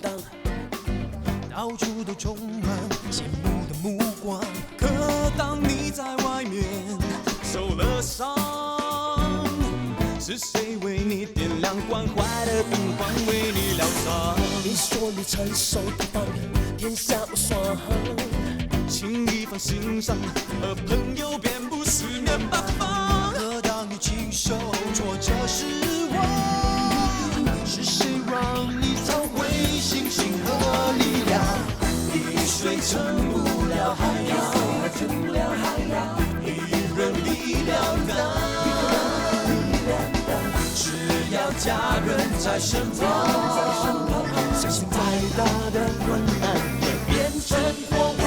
荡，到处都充满羡慕的目光。可当你在外面受了伤，是谁为你点亮关怀的灯光，为你疗伤？你说你成熟大方，天下无双，轻易放心上，和朋友便不四面八方。可当你经受挫折失望，是谁让你找回信心和力量？一水撑不了海洋，一人力量大。只要家人在身旁，相信再大的困难也变成火光。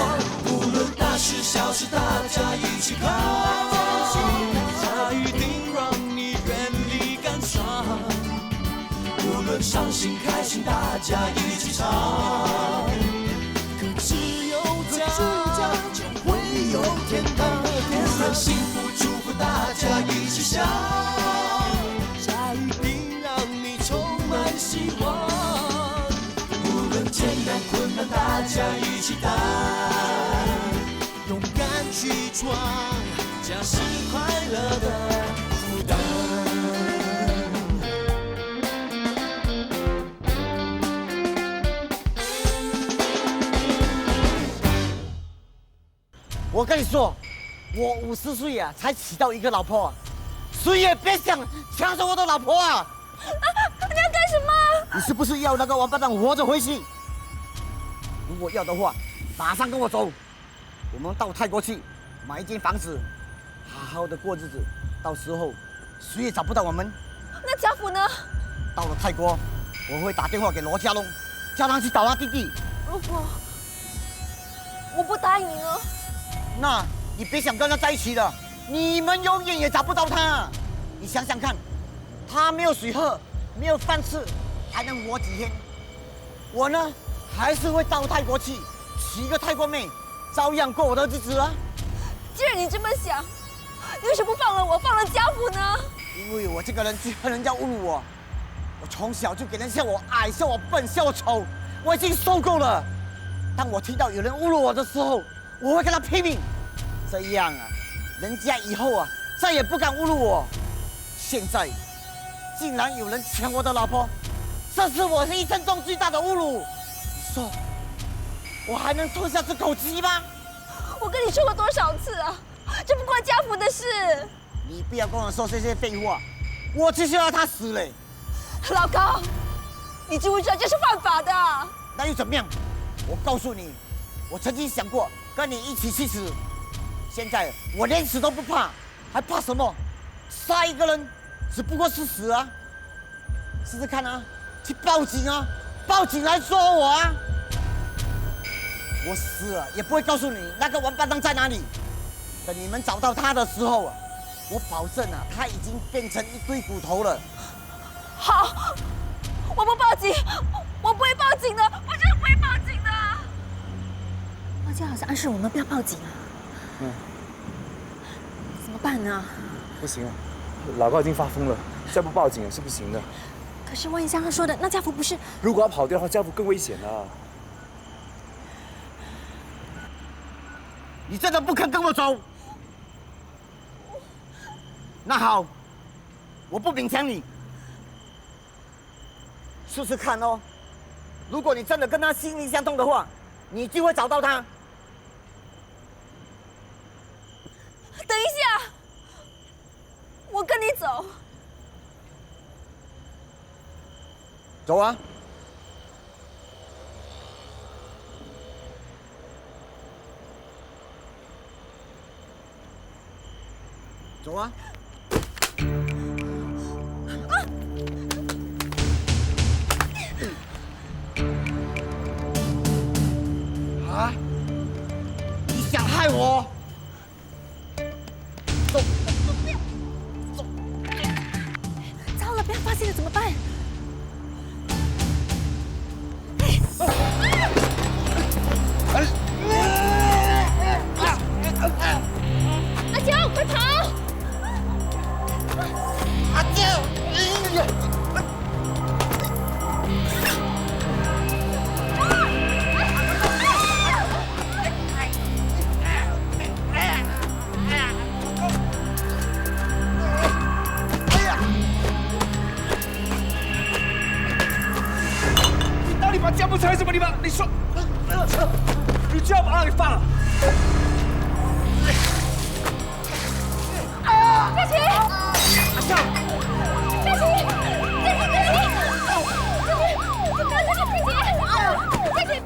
无论大事小事，大家一起扛，它一定让你远离感伤。无论伤心开心，大家一起唱。可只有家，就会有天堂。无论幸福祝福，大家一起想。希望，无论艰难困难，大家一起担，勇敢去闯，家是快乐的负担。我跟你说，我50岁啊，才娶到一个老婆，谁也别想抢走我的老婆啊！你要干什么？你是不是要那个王八蛋活着回去？如果要的话，马上跟我走。我们到泰国去买一间房子，好好的过日子。到时候谁也找不到我们。那家福呢？到了泰国，我会打电话给罗家龙，叫他去找他弟弟。如果我不答应你呢？那你别想跟他在一起了，你们永远也找不到他。你想想看。他没有水喝，没有饭吃，还能活几天？我呢，还是会到泰国去，娶一个泰国妹，照样过我的日子啊。既然你这么想，你为什么不放了我，放了家福呢？因为我这个人最恨人家侮辱我，我从小就给人笑我矮，笑我笨，笑我丑，我已经受够了。当我听到有人侮辱我的时候，我会跟他拼命，这样啊，人家以后啊再也不敢侮辱我。现在。竟然有人抢我的老婆，这是我一生中最大的侮辱。你说，我还能吞下这口气吗？我跟你说过多少次啊，这不关家福的事。你不要跟我说这些废话，我就是要他死嘞。老高，你知不知道这是犯法的？那又怎么样？我告诉你，我曾经想过跟你一起去死，现在我连死都不怕，还怕什么？杀一个人。只不过是死啊！试试看啊，去报警啊，报警来捉我啊！我死了也不会告诉你那个王八蛋在哪里。等你们找到他的时候啊，我保证啊，他已经变成一堆骨头了。好，我不报警，我不会报警的，我真的不会报警的。花姐好像暗示我们不要报警啊。怎么办呢？不行啊。老高已经发疯了，再不报警是不行的。可是万一像他说的，那家福不是……如果要跑掉的话，家福更危险啊！你真的不肯跟我走？那好，我不勉强你，试试看哦。如果你真的跟他心灵相通的话，你就会找到他。等一下。我跟你走，走啊！走啊！啊！你想害我？走！不要发现了怎么办？阿娇，快跑！阿娇，把家不成还是什么地方？你说，你就要把他给放了？佳琪！阿笑，佳琪！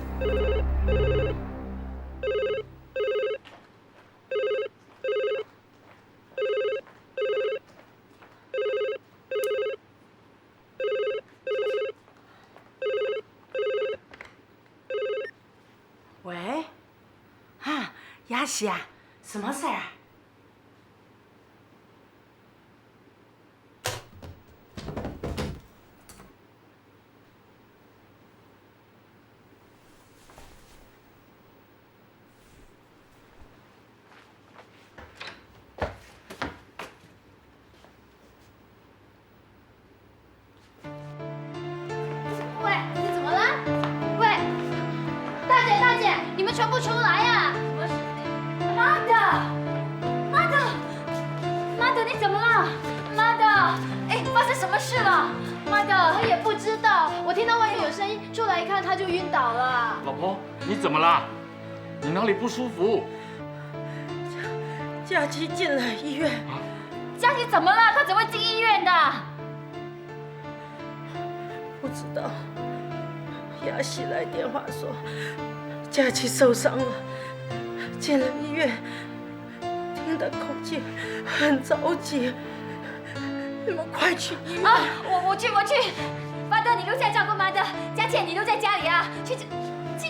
喂，啊，雅喜啊，什么事儿啊？喂，你怎么了？喂，大姐，你们全部出来呀！妈的，你怎么了？妈的，哎，发生什么事了？妈的，他也不知道。我听到外面有声音，出来一看他就晕倒了。老婆，你怎么了？你哪里不舒服？佳琪进了医院。佳琪怎么了？她怎么会进医院的？不知道，雅喜来电话说佳琪受伤了，进了医院，听的口气很着急，你们快去医院！啊，我去。妈的，你留下来照顾妈的。佳倩，你留在家里啊，去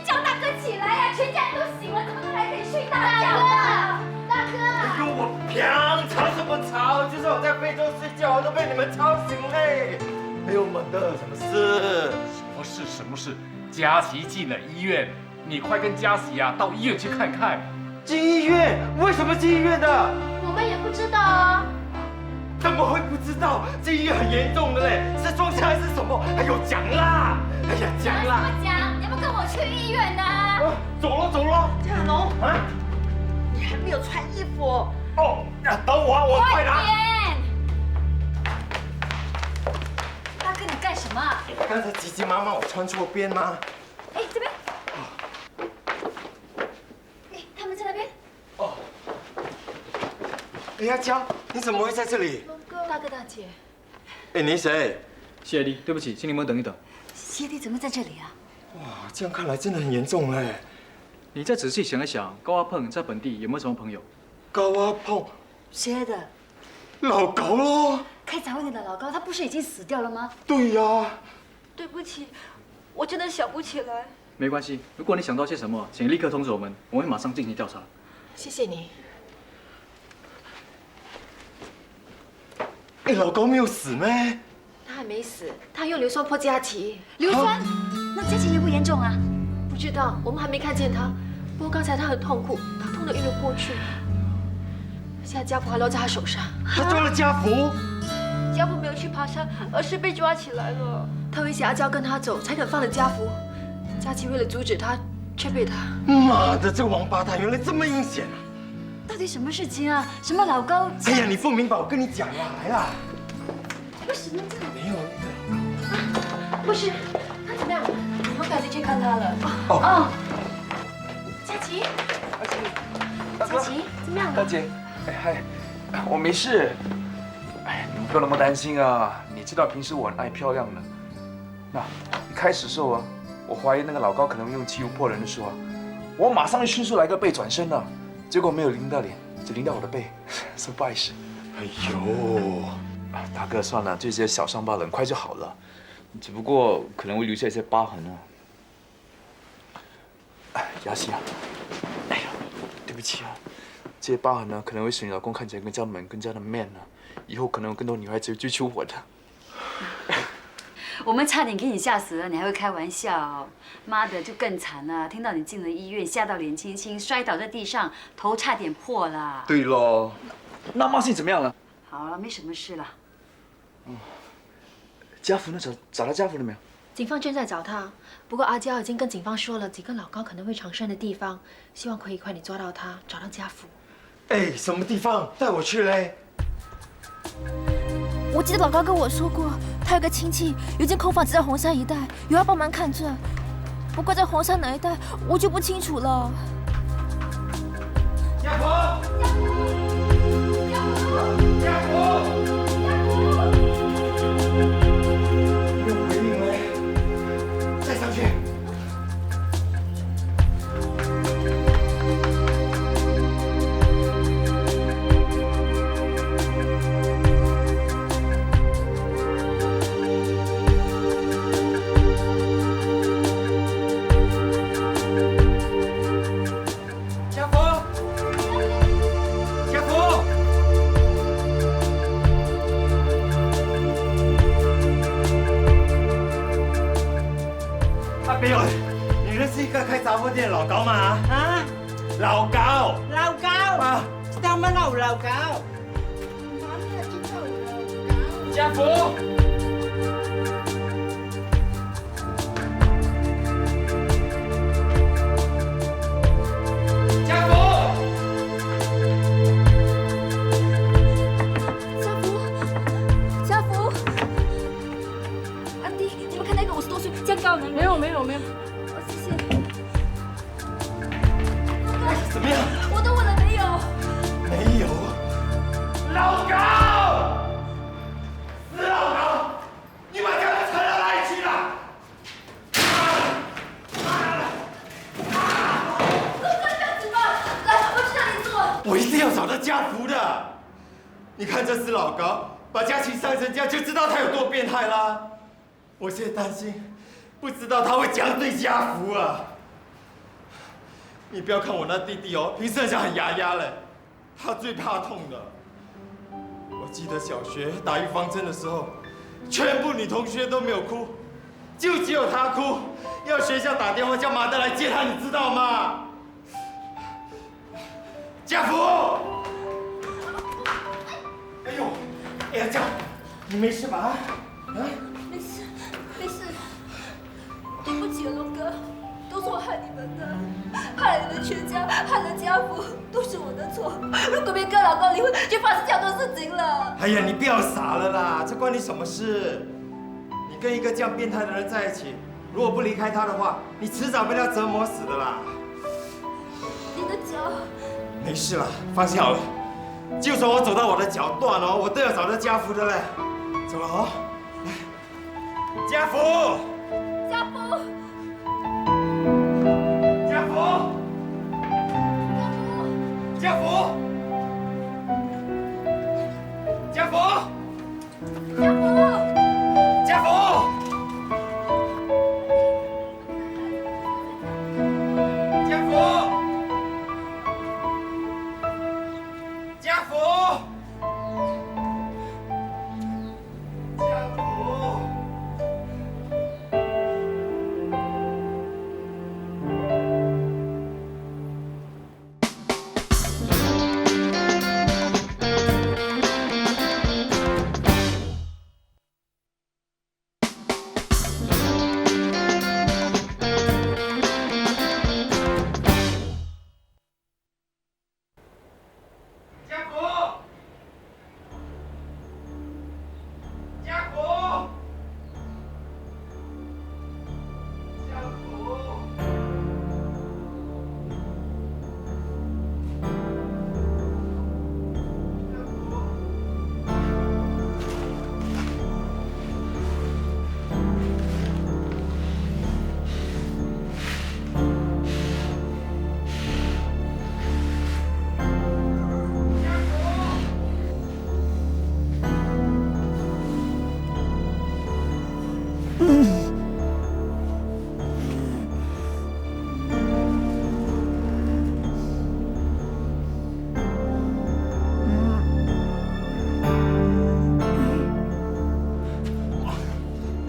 叫大哥起来呀！全家人都醒了，怎么都还可以睡大觉啊？大哥！哎呦，我平吵什么吵？就算我在非洲睡觉，我都被你们吵醒嘞！哎呦，妈的，什么事？什么事？佳琪进了医院，你快跟佳琪啊到医院去看看。进医院？为什么进医院的？我们也不知道啊。怎么会不知道？这医院很严重的嘞，是撞墙还是什么？还有奖啦！哎呀，奖啦！什么奖？你要不跟我去医院呢？走了。嘉龙，啊？你还没有穿衣服。哦，等我快拿。大哥，你干什么？刚才急急忙忙，我穿错边吗？哎，这边。哎，他们在那边。哦。哎呀，娇，你怎么会在这里？大哥大姐。哎，你谁？谢弟，对不起，请你们等一等。谢弟怎么在这里啊？哇，这样看来真的很严重哎。你再仔细想一想，高阿碰在本地有没有什么朋友？高阿碰，谁的？老高咯。开杂货店的老高，他不是已经死掉了吗？对呀。对不起，我真的想不起来。没关系，如果你想到些什么，请立刻通知我们，我会马上进行调查。谢谢你。哎，老高没有死咩？他还没死，他用硫酸泼佳琪。硫酸？那佳琪严不严重啊？不知道，我们还没看见他。不过刚才他很痛苦，他痛得晕了过去。现在家福还留在他手上。他抓了家福？家福没有去爬山，而是被抓起来了。他威胁阿娇跟他走，才肯放了家福。佳琪为了阻止他，却被他……妈的，这个王八蛋原来这么阴险啊！到底什么事情啊？什么老高？哎呀，你不明白，我跟你讲啦，来啦。为什么这样？没有一不是，他怎么样？我们赶紧去看他了。哦，佳琪，佳琪，怎么样了？大姐，哎嗨，我没事。哎，你们不要那么担心啊！你知道平时我很爱漂亮的。那一开始时候啊，我怀疑那个老高可能用汽油泼人的时候啊，我马上迅速来个背转身了，结果没有淋到脸，只淋到我的背，so 不碍事。哎呦，大哥，算了，这些小伤疤很快就好了，只不过可能会留下一些疤痕啊。哎，雅西啊，哎呀，对不起啊，这些疤痕呢，可能会使你老公看起来更加猛、更加的 man 啊，以后可能有更多女孩子会追求我的。我们差点给你吓死了，你还会开玩笑？妈的，就更惨了！听到你进了医院，吓到脸青青，摔倒在地上，头差点破了。对喽，那妈信怎么样了？好了，没什么事了。家福呢？找到家福了没有？警方正在找他，不过阿娇已经跟警方说了几个老高可能会藏身的地方，希望可以快点抓到他，找到家福。哎，什么地方？带我去嘞！我记得老高跟我说过，他有个亲戚有间空房子在红山一带，有要帮忙看着。不过在黄山哪一带，我就不清楚了。家婆，家婆，没有回应了，再上去。没有，你认识一个开杂货店的老高吗？啊？老高。老高啊？知道吗？老高。家福。家福。家福，安迪，你们看那个50多岁这样高的男人？没有。谢谢。怎么样？我都问了没有？没有。老高，死老高，你把家伙扯到哪里去了？哥，不要紧吧，来，我去让你坐。我一定要找到家福的。你看这死老高，把佳琪伤成这样，就知道他有多变态啦。我现在担心，不知道他会怎样对家福啊。你不要看我那弟弟哦，平时很像很牙牙嘞，他最怕痛的。我记得小学打预防针的时候，全部女同学都没有哭，就只有他哭，要学校打电话叫马德来接他，你知道吗？家福！哎呦，哎呀，家，你没事吧？啊？没事。对不起，龙哥，都是我害你们的，害了你们全家，害了家福，都是我的错。如果没跟老公离婚，就发生这样多事情了。哎呀，你不要傻了啦，这关你什么事？你跟一个这样变态的人在一起，如果不离开他的话，你迟早被他折磨死的啦。你的脚。没事了，放心好了。就算我走到我的脚断了，我都要找到家福的嘞。走了哦，来，家福。家福。家福。家福。家福。家福。家福。家福。家福。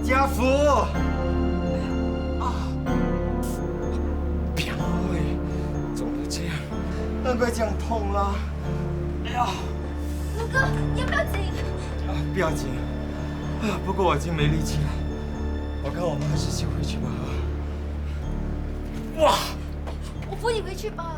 家福，啊，别会，肿得这样，难怪这样痛啦。哎呀，龙哥，要不要紧？啊，不要紧。啊，不过我已经没力气了，我看我们还是先回去吧。哇，我扶你回去吧。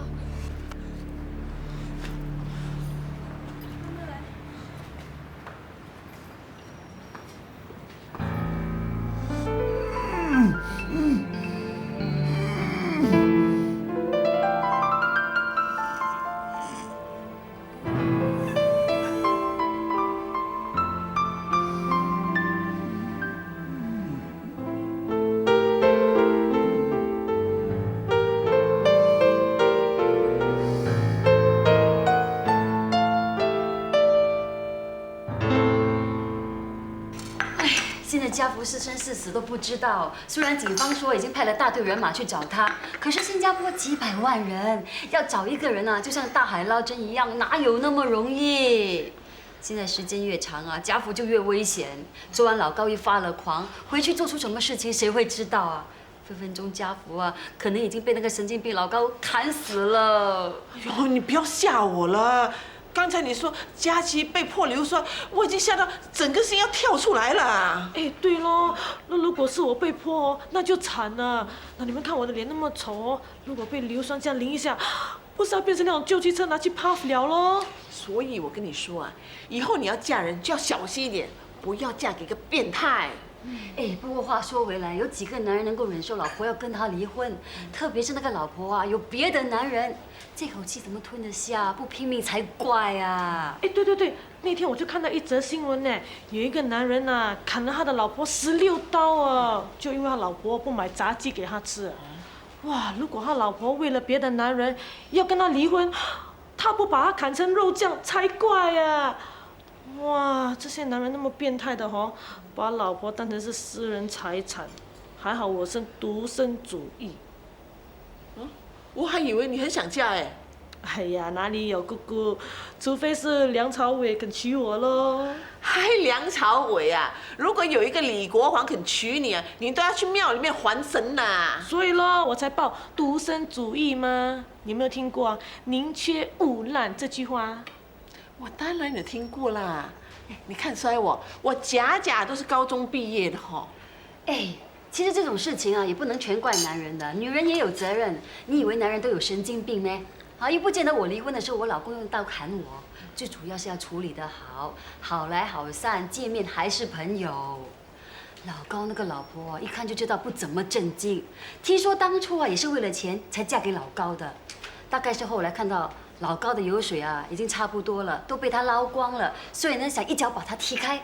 福是生是死都不知道。虽然警方说已经派了大队人马去找他，可是新加坡几百万人，要找一个人啊，就像大海捞针一样，哪有那么容易？现在时间越长啊，家福就越危险。昨晚老高一发了狂，回去做出什么事情，谁会知道啊？分分钟家福啊，可能已经被那个神经病老高砍死了。哎呦，你不要吓我了。刚才你说佳琪被迫硫酸，我已经吓到整个心要跳出来了。哎，对咯，那如果是我被迫，那就惨了。那你们看我的脸那么丑哦，如果被硫酸这样淋一下，不是要变成那种旧汽车拿去泡了咯？所以我跟你说啊，以后你要嫁人就要小心一点，不要嫁给一个变态。哎，不过话说回来，有几个男人能够忍受老婆要跟他离婚？特别是那个老婆啊，有别的男人，这口气怎么吞得下？不拼命才怪啊！哎，对，那天我就看到一则新闻呢，有一个男人啊，砍了他的老婆16刀啊，就因为他老婆不买炸鸡给他吃。哇，如果他老婆为了别的男人要跟他离婚，他不把他砍成肉酱才怪呀！哇，这些男人那么变态的哦，把老婆当成是私人财产。还好我是独身主义。我还以为你很想嫁哎。哎呀，哪里有姑姑？除非是梁朝伟肯娶我咯。还梁朝伟啊！如果有一个李国煌肯娶你啊，你都要去庙里面还神呐。所以咯，我才报独身主义嘛。你有没有听过“宁缺毋滥”这句话？我当然有听过啦。你看衰我假都是高中毕业的哈。哎，其实这种事情啊，也不能全怪男人的，女人也有责任。你以为男人都有神经病咩？啊，又不见得我离婚的时候我老公用刀砍我，最主要是要处理得好，好来好散，见面还是朋友。老高那个老婆一看就知道不怎么正经，听说当初啊也是为了钱才嫁给老高的，大概是后来看到老高的油水啊已经差不多了，都被他捞光了，所以呢想一脚把他踢开。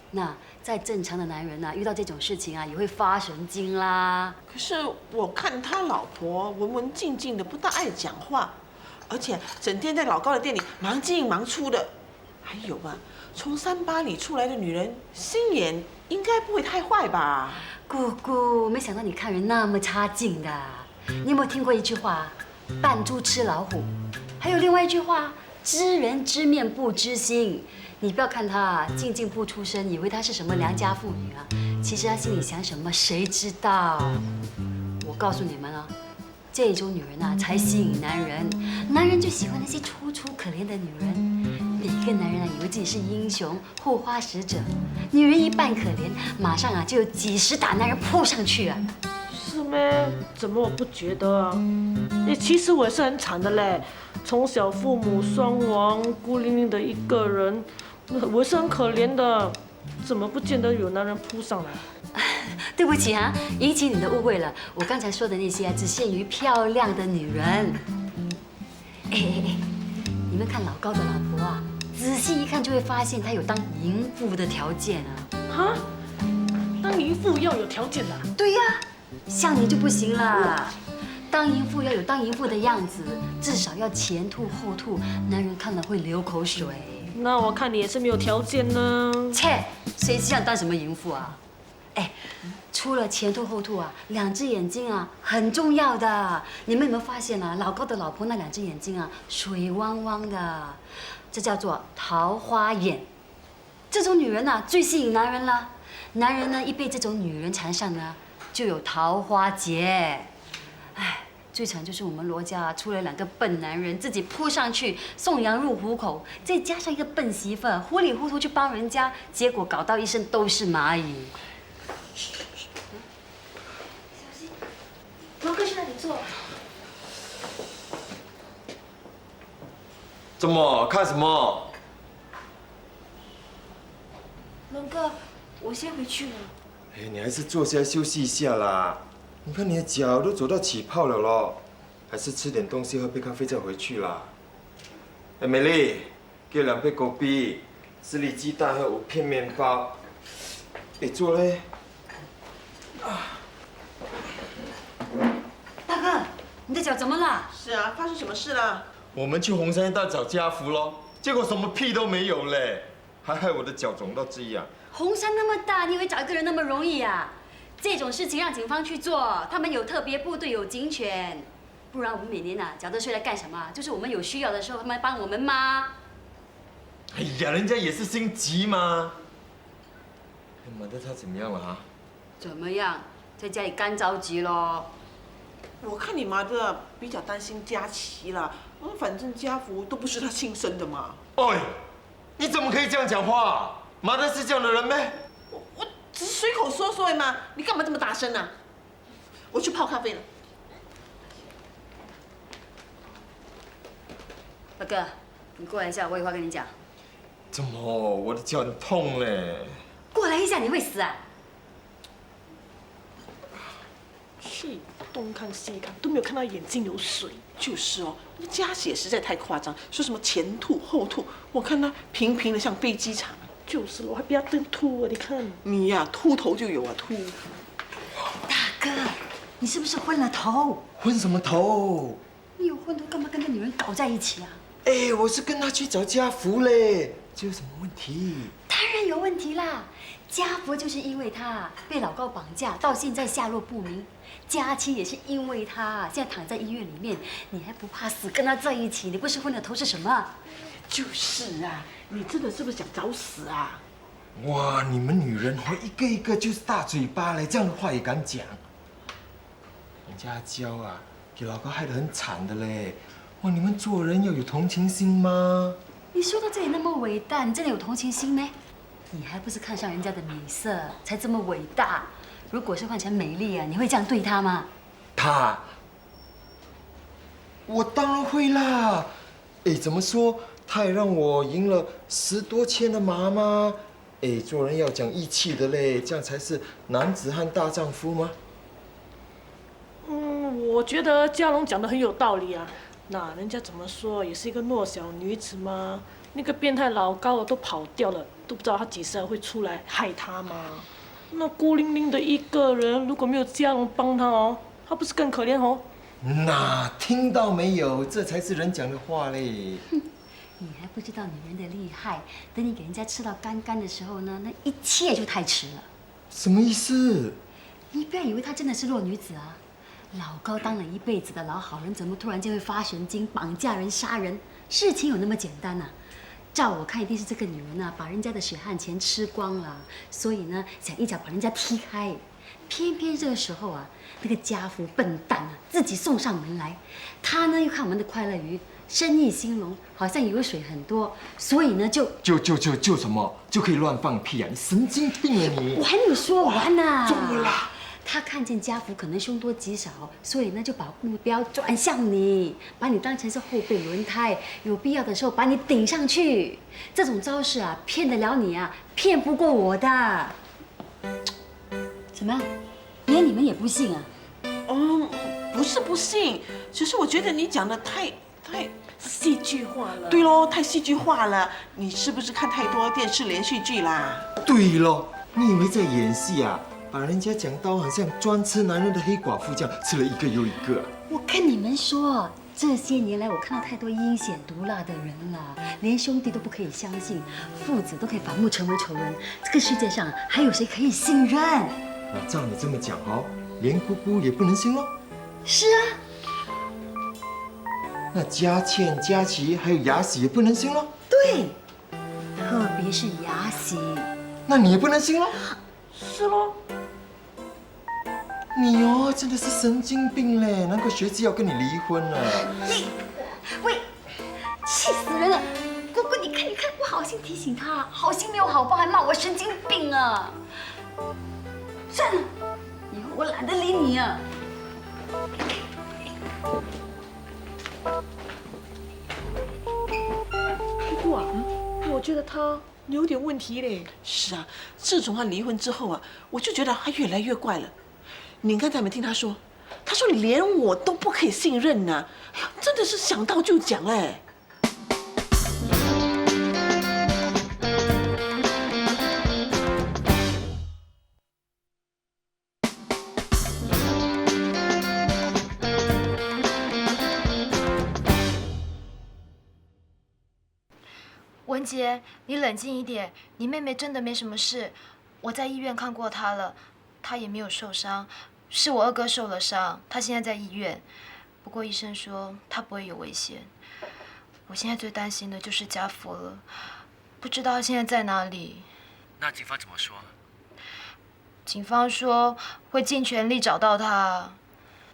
那再正常的男人啊，遇到这种事情啊也会发神经啦。可是我看他老婆文文静静的，不大爱讲话。而且整天在老高的店里忙进忙出的，还有啊，从38里出来的女人，心眼应该不会太坏吧？姑姑，没想到你看人那么差劲的。你有没有听过一句话“扮猪吃老虎”？还有另外一句话“知人知面不知心”。你不要看她静静不出声，以为她是什么良家妇女啊，其实她心里想什么谁知道？我告诉你们啊。这种女人啊，才吸引男人。男人就喜欢那些楚楚可怜的女人。每个男人啊，以为自己是英雄、护花使者。女人一扮可怜，马上啊就有几十打男人扑上去啊。是咩？怎么我不觉得啊？哎，其实我也是很惨的嘞，从小父母双亡，孤零零的一个人，我是很可怜的。怎么不见得有男人扑上来？对不起啊，引起你的误会了。我刚才说的那些啊，只限于漂亮的女人。哎，你们看老高的老婆啊，仔细一看就会发现她有当淫妇的条件啊。哈？当淫妇要有条件的？对呀，像你就不行啦。当淫妇要有当淫妇的样子，至少要前凸后凸，男人看了会流口水。那我看你也是没有条件呢。切，谁想当什么淫妇啊？哎，除了前凸后凸啊，2只眼睛啊很重要的。你们有没有发现啊？老高的老婆那2只眼睛啊，水汪汪的，这叫做桃花眼。这种女人啊，最吸引男人了。男人呢，一被这种女人缠上呢，就有桃花劫。哎。最惨就是我们罗家出了2个笨男人，自己扑上去送羊入虎口，再加上一个笨媳妇，糊里糊涂去帮人家，结果搞到一身都是蚂蚁。小心，罗哥去那里坐。怎么看什么？龙哥，我先回去了。哎，你还是坐下休息一下啦。你看你的脚都走到起泡了咯，还是吃点东西，喝杯咖啡再回去啦。哎，美丽，给我2杯果啤，4粒鸡蛋和5片面包。哎，坐嘞。大哥，你的脚怎么了？是啊，发生什么事了？我们去红山大找家福咯，结果什么屁都没有嘞。还害我的脚肿到这样。红山那么大，你以为找一个人那么容易啊？这种事情让警方去做，他们有特别部队，有警犬。不然我们每年找这税来干什么？就是我们有需要的时候，他们帮我们吗？哎呀，人家也是心急嘛。马德他怎么样了啊？怎么样？在家里干着急咯。我看你妈的比较担心佳琪啦，反正家福都不是他亲生的嘛。哎，你怎么可以这样讲话？马德是这样的人咩？我只是随口说说嘛，你干嘛这么大声啊？我去泡咖啡了。大哥，你过来一下，我有话跟你讲。怎么？我的脚很痛嘞。过来一下，你会死啊！是东看西看都没有看到眼睛有水。就是哦，那佳琪也实在太夸张，说什么前吐后吐，我看他平平的像飞机场。就是我还不要登秃啊！你看你呀，秃头就有啊，秃。大哥，你是不是昏了头？昏什么头？你有昏头，干嘛跟那女人搞在一起啊？哎，我是跟他去找家福嘞，这有什么问题？当然有问题啦！家福就是因为他被老高绑架，到现在下落不明；佳琪也是因为他现在躺在医院里面，你还不怕死跟他在一起？你不是昏了头是什么？就是啊，你真的是不是想找死啊？哇，你们女人一个一个就是大嘴巴嘞，这样的话也敢讲？人家娇啊，给老高害得很惨的嘞。哇，你们做人要有同情心吗？你说到这里那么伟大，你真的有同情心没？你还不是看上人家的美色才这么伟大？如果是换成美丽啊，你会这样对她吗？他，我当然会啦。哎，怎么说？他也让我赢了10多千的马吗？哎，做人要讲义气的嘞，这样才是男子汉大丈夫吗？我觉得嘉龙讲的很有道理啊。那人家怎么说也是一个弱小女子嘛，那个变态老高都跑掉了，都不知道他几时会出来害他吗？那孤零零的一个人，如果没有嘉龙帮他哦，他不是更可怜哦？那听到没有？这才是人讲的话嘞。你还不知道女人的厉害，等你给人家吃到干干的时候呢，那一切就太迟了。什么意思？你不要以为她真的是弱女子啊！老高当了一辈子的老好人，怎么突然间会发神经、绑架人、杀人？事情有那么简单啊？照我看，一定是这个女人啊，把人家的血汗钱吃光了，所以呢，想一脚把人家踢开。偏偏这个时候啊，那个家福笨蛋啊，自己送上门来。他呢又看我们的快乐鱼生意兴隆，好像油水很多，所以呢就什么？就可以乱放屁啊！你神经病啊你！我还没有说完呢。怎么了？他看见家福可能凶多吉少，所以呢就把目标转向你，把你当成是后备轮胎，有必要的时候把你顶上去。这种招式啊，骗得了你啊，骗不过我的。怎么样？连你们也不信啊？不是不信，只是我觉得你讲的太戏剧化了。对喽，太戏剧化了。你是不是看太多电视连续剧啦？对喽，你以为在演戏啊？把人家讲到好像专吃男人的黑寡妇这样，吃了一个又一个。我跟你们说，这些年来我看到太多阴险毒辣的人了，连兄弟都不可以相信，父子都可以反目成为仇人。这个世界上还有谁可以信任？那照你这么讲哦，连姑姑也不能信喽？是啊。那佳倩、佳琪还有雅喜也不能信喽？对，特别是雅喜。那你也不能信喽？是喽。你哦，真的是神经病嘞！难怪学姊要跟你离婚了。喂，气死人了！姑姑，你看，我好心提醒他，好心没有好报，还骂我神经病啊！算了，以后我懒得理你啊。姑姑啊，我觉得他有点问题嘞。是啊，自从他离婚之后啊，我就觉得他越来越怪了。你刚才没听他说？他说连我都不可以信任呢、哎呀，真的是想到就讲哎。杰，你冷静一点，你妹妹真的没什么事，我在医院看过她了，她也没有受伤，是我二哥受了伤，他现在在医院，不过医生说他不会有危险。我现在最担心的就是家福了，不知道他现在在哪里。那警方怎么说？警方说会尽全力找到他。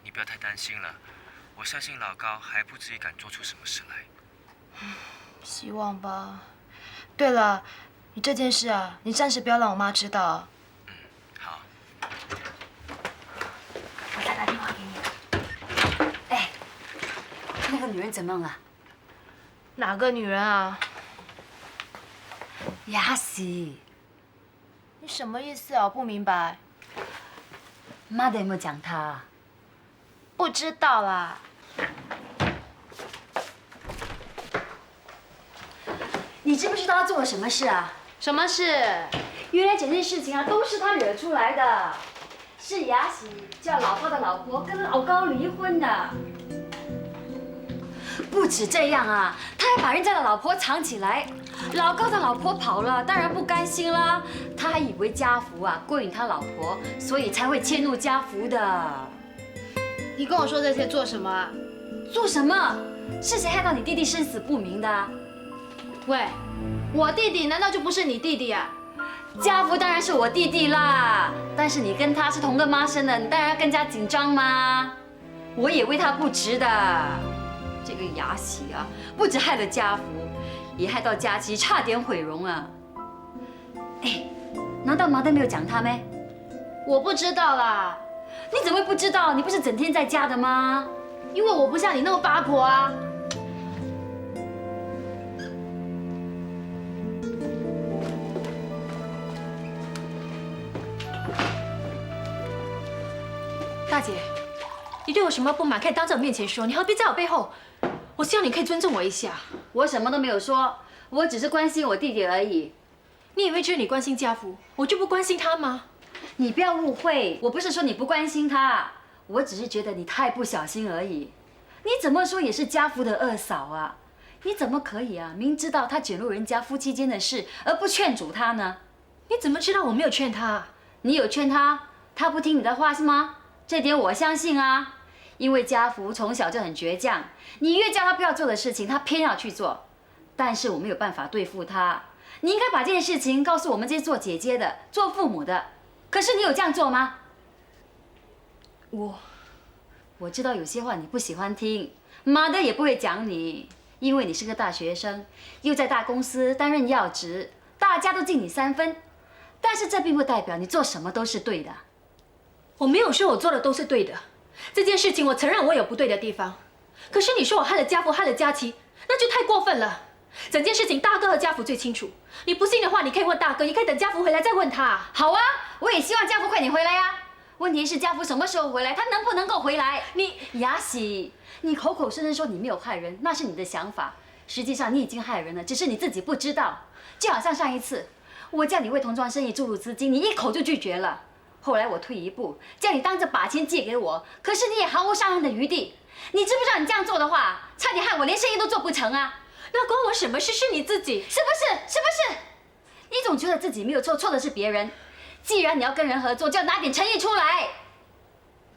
你不要太担心了，我相信老高还不至于敢做出什么事来。希望吧。对了，你这件事啊，你暂时不要让我妈知道。好。我再打电话给你。哎，那个女人怎么样了？哪个女人啊？雅喜。你什么意思啊？我不明白。妈的有没有讲她？不知道啦。你知不知道她做了什么事啊？什么事？原来整件事情啊都是她惹出来的，是雅喜叫老高的老婆跟老高离婚的。不止这样啊，他还把人家的老婆藏起来。老高的老婆跑了，当然不甘心啦。他还以为家福啊勾引他老婆，所以才会迁怒家福的。你跟我说这些做什么啊？做什么？是谁害到你弟弟生死不明的？喂，我弟弟难道就不是你弟弟啊？家福当然是我弟弟啦，但是你跟他是同个妈生的，你当然要更加紧张嘛。我也为他不值的。这个雅喜啊，不止害了家福，也害到佳琪差点毁容啊！哎，难道麻德没有讲他没？我不知道啦。你怎么会不知道？你不是整天在家的吗？因为我不像你那么八婆啊。大姐，你对我什么不满，可以当着我面前说，你何必在我背后？我希望你可以尊重我一下。我什么都没有说，我只是关心我弟弟而已。你以为只有你关心家福，我就不关心他吗？你不要误会，我不是说你不关心他，我只是觉得你太不小心而已。你怎么说也是家福的二嫂啊，你怎么可以啊？明知道他卷入人家夫妻间的事，而不劝阻他呢？你怎么知道我没有劝他？你有劝他，他不听你的话是吗？这点我相信啊。因为家福从小就很倔强，你越叫他不要做的事情，他偏要去做。但是我没有办法对付他，你应该把这件事情告诉我们这些做姐姐的、做父母的。可是你有这样做吗？我知道有些话你不喜欢听，妈的也不会讲你，因为你是个大学生，又在大公司担任要职，大家都敬你3分。但是这并不代表你做什么都是对的。我没有说我做的都是对的。这件事情我承认我有不对的地方，可是你说我害了家福，害了佳琪，那就太过分了。整件事情大哥和家福最清楚，你不信的话，你可以问大哥，也可以等家福回来再问他。好啊，我也希望家福快点回来啊。问题是家福什么时候回来，他能不能够回来？雅喜，你口口声声说你没有害人，那是你的想法，实际上你已经害人了，只是你自己不知道。就好像上一次，我叫你为童装生意注入资金，你一口就拒绝了。后来我退一步，叫你当着把钱借给我，可是你也毫无商量的余地。你知不知道你这样做的话，差点害我连生意都做不成啊？那关我什么事？是你自己，是不是？是不是？你总觉得自己没有错，错的是别人。既然你要跟人合作，就要拿点诚意出来。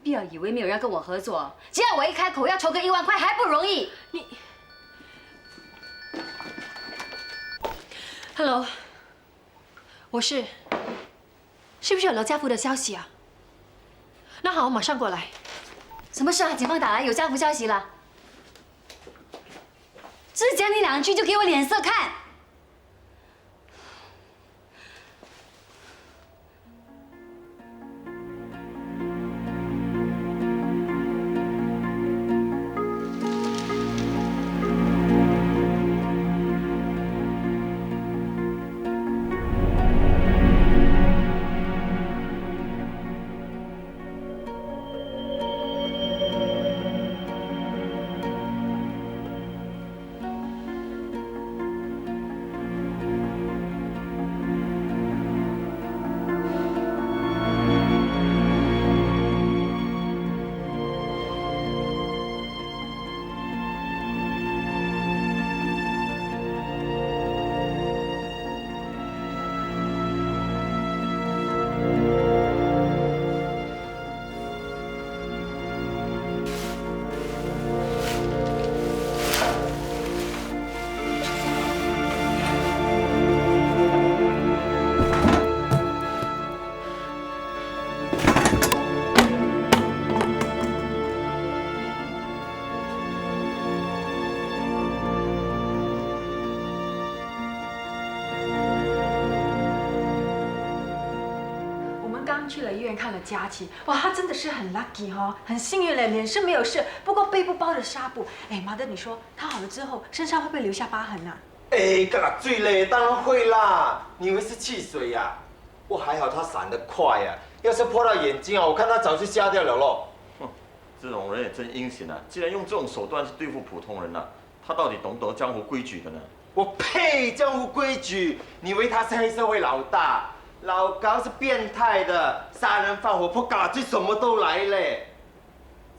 不要以为没有人跟我合作，只要我一开口要筹个1万块还不容易。Hello， 是不是有了家福的消息啊？那好，我马上过来。什么事啊？警方打来，有家福消息了。只讲你2句就给我脸色看。刚去了医院看了佳琪，哇，她真的是很 lucky 哈，很幸运嘞，脸是没有事，不过背部包着纱布。哎，妈的，你说她好了之后，身上会不会留下疤痕啊？哎，干嘛醉嘞？当然会啦！你以为是汽水呀？我还好，他闪得快呀。要是泼到眼睛啊，我看他早就瞎掉了咯。哼，这种人也真阴险啊！竟然用这种手段去对付普通人啊！他到底懂不懂江湖规矩的呢？我呸！江湖规矩，你以为他是黑社会老大？老高是变态的，杀人放火、泼嘎就什么都来嘞。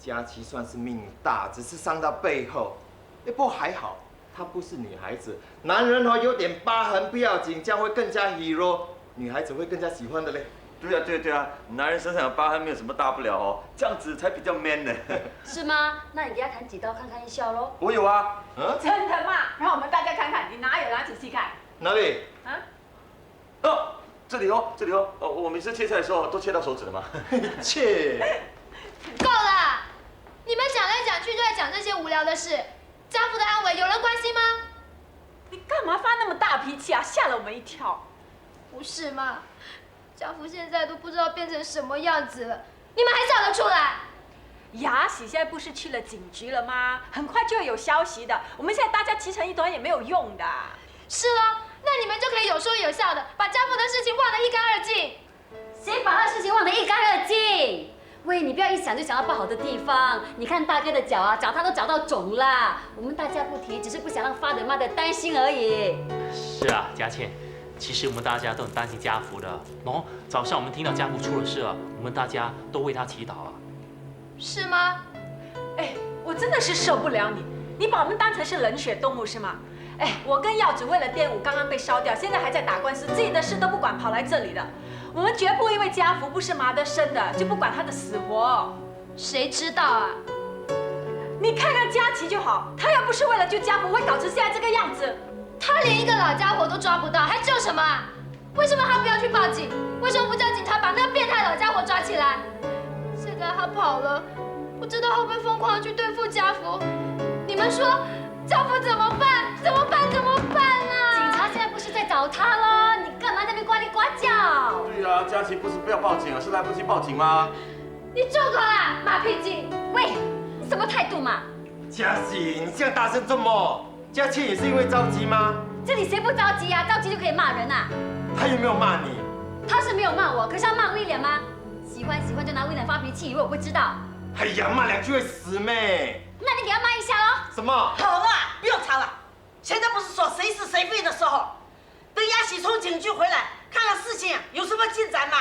佳琪算是命大，只是伤到背后。不过还好，她不是女孩子，男人有点疤痕不要紧，这样会更加 hero， 女孩子会更加喜欢的嘞。对啊，男人身上有疤痕没有什么大不了哦，这样子才比较 man 呢。是吗？那你给他砍几刀看看一笑喽。我有啊。真的吗？让我们大家看看，你哪有？拿仔细看。哪里？啊？这里哦。我每次切菜的时候都切到手指了嘛。切。够了！你们讲来讲去就在讲这些无聊的事，家父的安危有人关心吗？你干嘛发那么大脾气啊？吓了我们一跳。不是吗？家父现在都不知道变成什么样子了，你们还找得出来？雅喜现在不是去了警局了吗？很快就会有消息的。我们现在大家齐成一团也没有用的。是咯，那你们就可以有说有笑的把家父的事情忘得一干二净。谁把他的事情忘得一干二净？喂，你不要一想就想到不好的地方。你看大哥的脚啊，脚他都脚到肿了。我们大家不提，只是不想让father mother担心而已。是啊，佳倩。其实我们大家都很担心家福的。早上我们听到家福出了事了，我们大家都为他祈祷啊。是吗？哎，我真的是受不了你，你把我们当成是冷血动物是吗？哎，我跟耀祖为了店舞刚刚被烧掉，现在还在打官司，自己的事都不管，跑来这里的。我们绝不会因为家福不是麻德生的，就不管他的死活。谁知道啊？你看看佳琪就好，他要不是为了救家福，会搞成现在这个样子。他连一个老家伙都抓不到，还救什么啊？为什么他不要去报警？为什么不叫警察把那个变态老家伙抓起来？现在他跑了，不知道会不会疯狂地去对付家福？你们说，家福怎么办？怎么办啊？警察现在不是在找他了，你干嘛在那边呱哩呱叫？对啊，佳琪不是不要报警啊，是来不及报警吗？你住口啦，马屁精！喂，你什么态度嘛？佳琪，你这样大声做么？佳倩也是因为着急吗？这里谁不着急啊？着急就可以骂人啊？他有没有骂你？他是没有骂我，可是他骂威廉吗？喜欢就拿威廉发脾气，以为我不知道。哎呀，骂两句会死咩？那你给他骂一下喽。什么？好了，不用吵了。现在不是说谁是谁非的时候，等雅喜从警局回来，看看事情有什么进展嘛。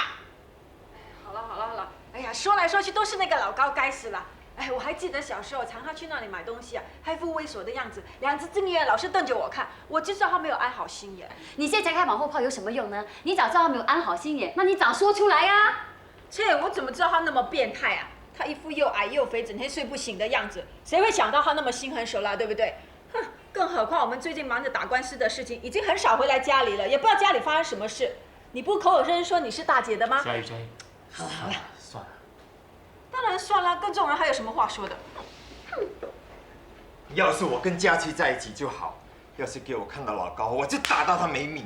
好了，哎呀，说来说去都是那个老高该死了。哎，我还记得小时候常去那里买东西啊，还一副猥琐的样子，两只瞪眼老是瞪着我看，我就知道他没有安好心眼。你现在开马后炮有什么用呢？你早知道他没有安好心眼，那你早说出来啊！切，我怎么知道他那么变态啊？他一副又矮又肥，整天睡不醒的样子，谁会想到他那么心狠手辣，对不对？哼，更何况我们最近忙着打官司的事情，已经很少回来家里了，也不知道家里发生什么事。你不口口声声说你是大姐的吗？佳玉，好了，算了。当然算了，跟这种人还有什么话说的？要是我跟佳琪在一起就好，要是给我看到老高，我就打到他没命。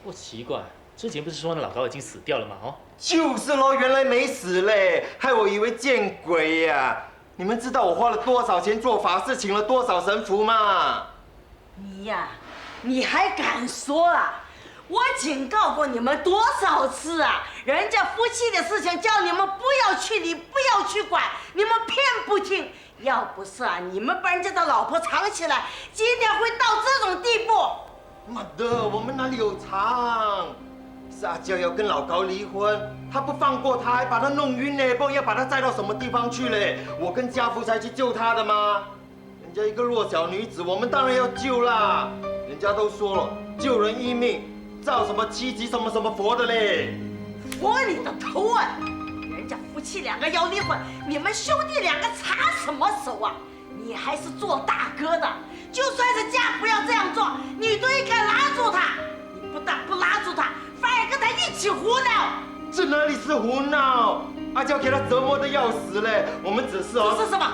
不奇怪，之前不是说那老高已经死掉了吗？就是咯，原来没死嘞，害我以为见鬼呀！你们知道我花了多少钱做法事，请了多少神符吗？你呀，你还敢说啊？我警告过你们多少次啊！人家夫妻的事情叫你们不要去理，不要去管，你们偏不听。要不是啊，你们把人家的老婆藏起来，今天会到这种地步。妈的，我们哪里有藏？是阿娇要跟老高离婚，他不放过他，还把他弄晕嘞，不然要把他载到什么地方去嘞？我跟家福才去救他的吗？人家一个弱小女子，我们当然要救啦。人家都说了，救人一命。造什么七级什么佛的嘞？佛你的头啊！人家夫妻两个要离婚，你们兄弟两个插什么手啊？你还是做大哥的，就算是家福要这样做，你都应该拉住他。你不但不拉住他，反而跟他一起胡闹。这哪里是胡闹？阿娇给他折磨的要死嘞！我们只是只是什么？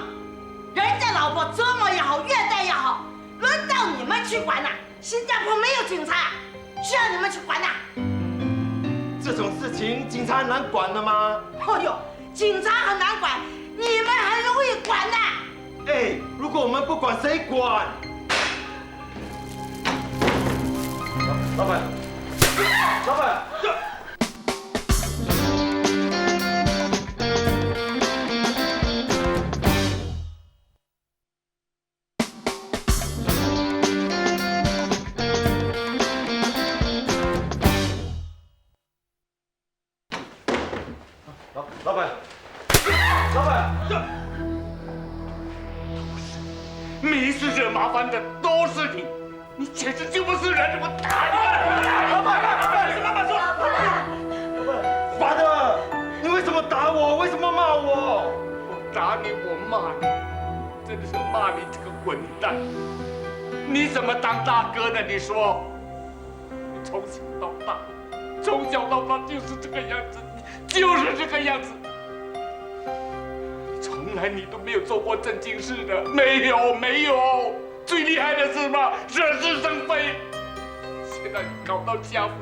人家老婆折磨也好，虐待也好，轮到你们去管呐？新加坡没有警察。需要你们去管呐！这种事情警察很难管的吗？哦呦，警察很难管，你们很容易管的。哎，如果我们不管，谁管？老板，老板，老板，老板，每一次惹麻烦的都是你，你简直就不是人！我打你！老板，是妈妈说。法德，你为什么打我？为什么骂我？我打你，我骂你，真的是骂你这个混蛋！你怎么当大哥的？你说，你从小到大就是这个样子，就是这个样子。从来你都没有做过正经事的，没有。最厉害的是嘛，惹是生非。现在你搞到家父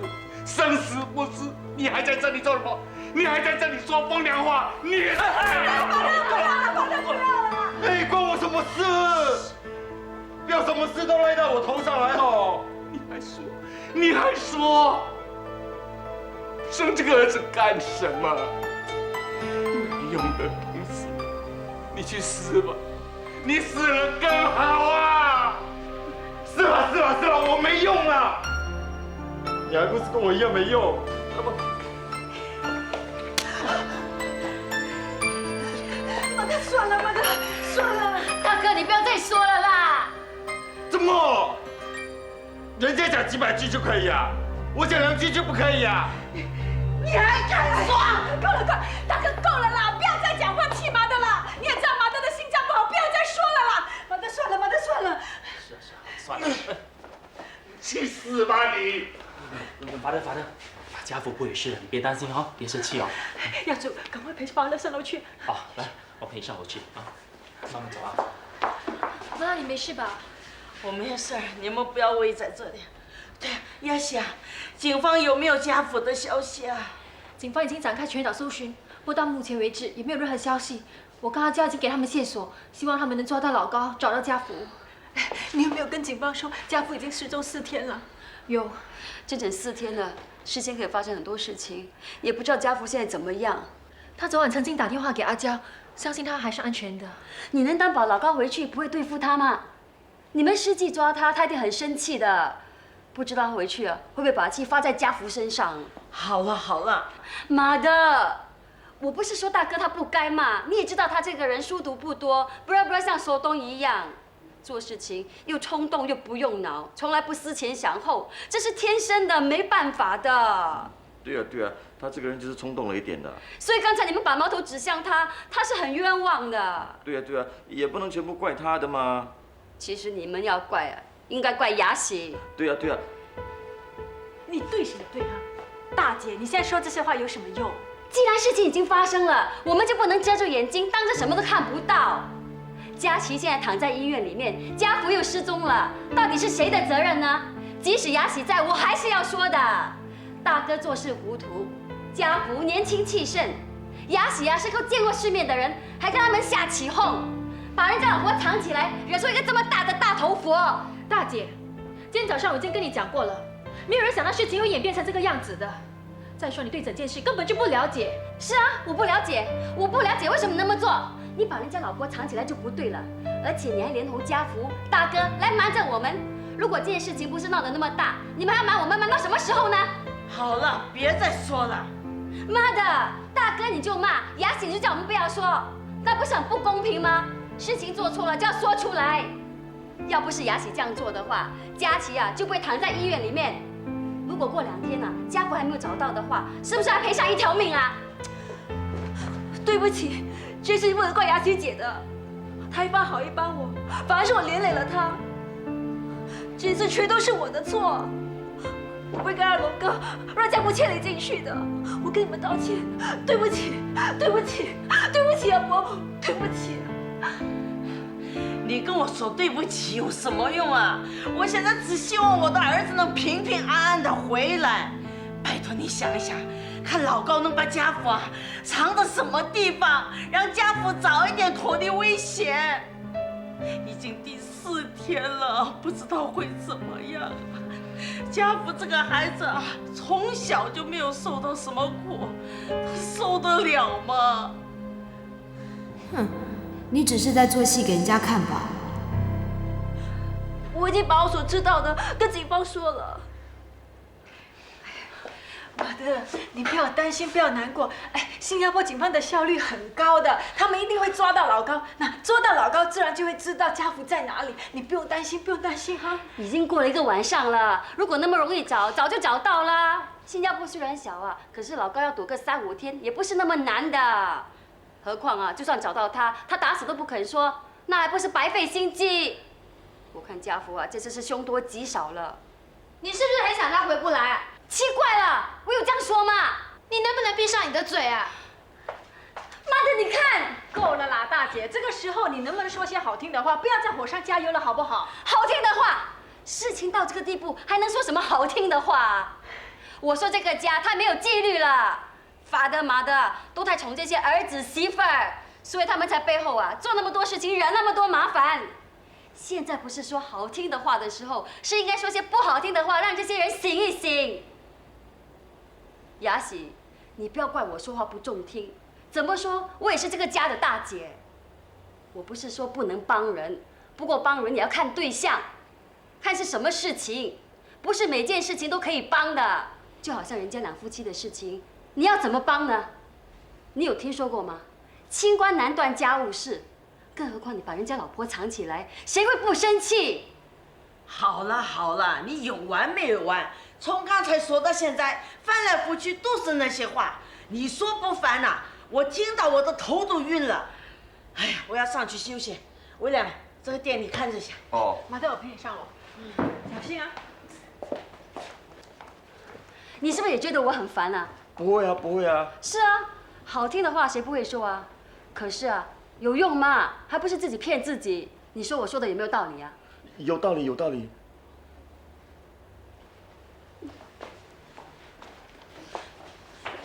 生死不知，你还在这里做什么？你还在这里说风凉话？你！哎，关我什么事？不要什么事都赖到我头上来哦！你还说，生这个儿子干什么？没用的东西，你去死吧！你死了更好啊！是了，我没用啊！你还不是跟我一样没用？妈的，算了，大哥，你不要再说了啦！怎么？人家讲几百句就可以啊，我讲2句就不可以啊？你还敢说？够了，大哥够了啦！不要再讲话气妈的了。你也知道妈的心脏不好，不要再说了啦。妈的，算了。算了，去死吧你！法德，家父不会事的，你别担心哦，别生气哦。亚祖，赶快陪爸爸上楼去。好，来，我陪你上楼去啊，慢慢走啊。妈，你没事吧？我没事儿，你们不要围在这里。对，亚喜啊，警方有没有家父的消息啊？警方已经展开全岛搜寻，不过到目前为止也没有任何消息。我刚刚就已经给他们线索，希望他们能抓到老高，找到家福。你有没有跟警方说家福已经失踪4天了？有，整整4天了，事先可以发生很多事情，也不知道家福现在怎么样。他昨晚曾经打电话给阿娇，相信他还是安全的。你能担保老高回去不会对付他吗？你们实际抓他，他一定很生气的。不知道他回去了会不会把气发在家福身上？好了，妈的！我不是说大哥他不该嘛，你也知道他这个人书读不多，不要像索东一样，做事情又冲动又不用脑，从来不思前想后，这是天生的，没办法的。对啊，他这个人就是冲动了一点的。所以刚才你们把矛头指向他，他是很冤枉的。对啊，也不能全部怪他的嘛。其实你们要怪啊，应该怪雅喜。对啊。你对谁对啊？大姐，你现在说这些话有什么用？既然事情已经发生了，我们就不能遮住眼睛，当着什么都看不到。佳琪现在躺在医院里面，家福又失踪了，到底是谁的责任呢？即使雅喜在，我还是要说的。大哥做事糊涂，家福年轻气盛，雅喜是个见过世面的人，还跟他们下起哄，把人家老婆藏起来，惹出一个这么大的大头佛。大姐，今天早上我已经跟你讲过了，没有人想到事情会演变成这个样子的。再说你对整件事根本就不了解。是啊，我不了解为什么那么做。你把人家老婆藏起来就不对了，而且你还连同家福大哥来瞒着我们。如果这件事情不是闹得那么大，你们还要瞒我们瞒到什么时候呢？好了，别再说了。妈的，大哥你就骂，雅喜你就叫我们不要说，那不是很不公平吗？事情做错了就要说出来。要不是雅喜这样做的话，佳琪就不会躺在医院里面。如果过2天家福还没有找到的话，是不是要赔上1条命啊？对不起，这事不能怪雅琪姐的，她一般好一般我，反而是我连累了她。这次全都是我的错，我不应该让龙哥让家福牵累进去的。我跟你们道歉，对不起啊，伯母，对不起。你跟我说对不起有什么用啊？我现在只希望我的儿子能平平安安的回来。拜托你想一想，看老高能把家福藏到什么地方，让家福早一点脱离危险。已经第4天了，不知道会怎么样。家福这个孩子从小就没有受到什么苦，他受得了吗？哼，你只是在做戏给人家看吧。我已经把我所知道的跟警方说了。马德，你不要担心，不要难过。哎，新加坡警方的效率很高的，他们一定会抓到老高。那抓到老高，自然就会知道家福在哪里。你不用担心，不用担心哈。已经过了1个晚上了，如果那么容易找，早就找到啦。新加坡虽然小啊，可是老高要躲个3、5天也不是那么难的。何况啊，就算找到他，他打死都不肯说，那还不是白费心机。我看家福啊，这次是凶多吉少了。你是不是很想他回不来？奇怪了，我有这样说吗？你能不能闭上你的嘴啊？妈的，你看，够了啦，大姐，这个时候你能不能说些好听的话，不要再火上加油了，好不好？好听的话，事情到这个地步，还能说什么好听的话？我说这个家太没有纪律了，法的麻的都太宠这些儿子媳妇儿，所以他们才背后啊做那么多事情，惹那么多麻烦。现在不是说好听的话的时候，是应该说些不好听的话，让这些人醒一醒。雅喜，你不要怪我说话不中听，怎么说我也是这个家的大姐。我不是说不能帮人，不过帮人也要看对象，看是什么事情，不是每件事情都可以帮的。就好像人家2夫妻的事情，你要怎么帮呢？你有听说过吗？清官难断家务事，更何况你把人家老婆藏起来，谁会不生气？好了好了，你有完没有完？从刚才说到现在，翻来覆去都是那些话。你说不烦呐、我听到我的头都晕了。哎呀，我要上去休息。威廉，这个店你看着下。哦。马德，我陪你上楼。小心啊。你是不是也觉得我很烦啊？不会啊，不会啊。是啊，好听的话谁不会说啊？可是啊，有用吗？还不是自己骗自己。你说我说的有没有道理啊？有道理，有道理。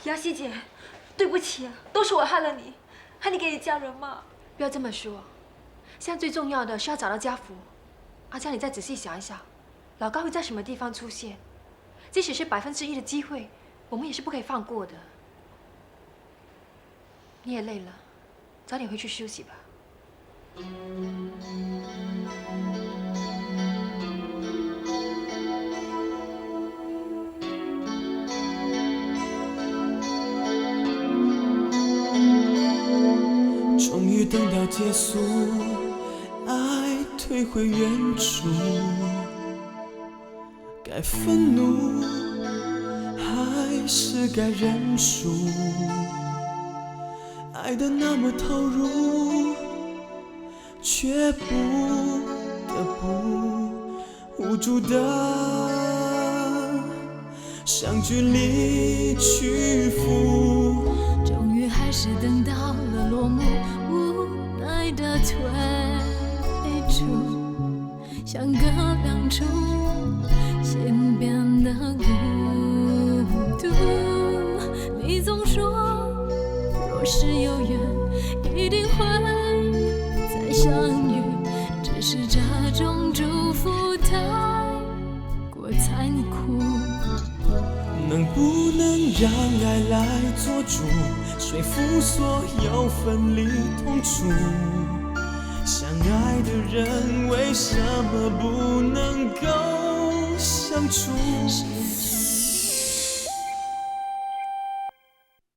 雅西姐，对不起啊，都是我害了你，害你给你家人骂。不要这么说，现在最重要的是要找到家福。阿佳，你再仔细想一想，老高会在什么地方出现？即使是1%的机会，我们也是不可以放过的。你也累了，早点回去休息吧。终于等到结束，爱退回原处，该愤怒还是该认输？爱得那么投入，却不得不无助的向距离屈服。终于还是等到了落幕，无奈的退出，相隔2处，心变得孤独。你总说，若是有缘，一定会再相遇，只是这种祝福太过残酷。能不能让爱来做主，说服所有分离痛楚？相爱的人为什么不能够相处？